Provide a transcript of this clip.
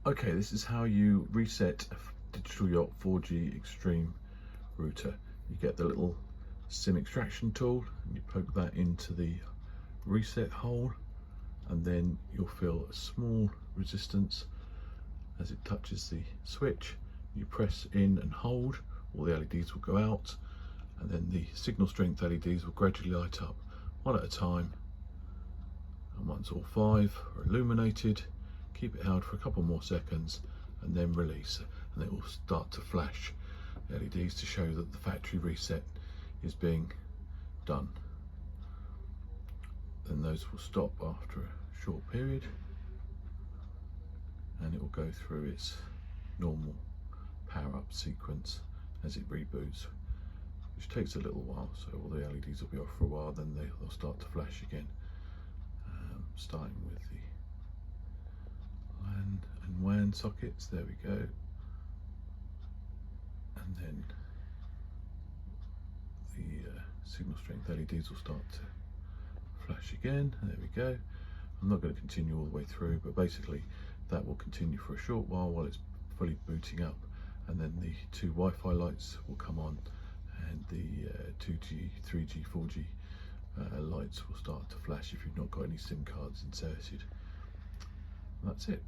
Okay, this is how you reset a Digital Yacht 4GXtream router. You get the little SIM extraction tool and you poke that into the reset hole, and then you'll feel a small resistance as it touches the switch. You press in and hold, all the LEDs will go out, and then the signal strength LEDs will gradually light up one at a time, and once all 5 are illuminated, keep it held for a couple more seconds and then release, and it will start to flash LEDs to show that the factory reset is being done. Then those will stop after a short period and it will go through its normal power-up sequence as it reboots, which takes a little while, so all the LEDs will be off for a while, then they'll start to flash again, starting with the LAN and WAN sockets. There we go, and then the signal strength LEDs will start to flash again. There we go. I'm not going to continue all the way through, but basically that will continue for a short while it's fully booting up, and then the 2 Wi-Fi lights will come on, and the 2G, 3G, 4G lights will start to flash if you've not got any SIM cards inserted. That's it.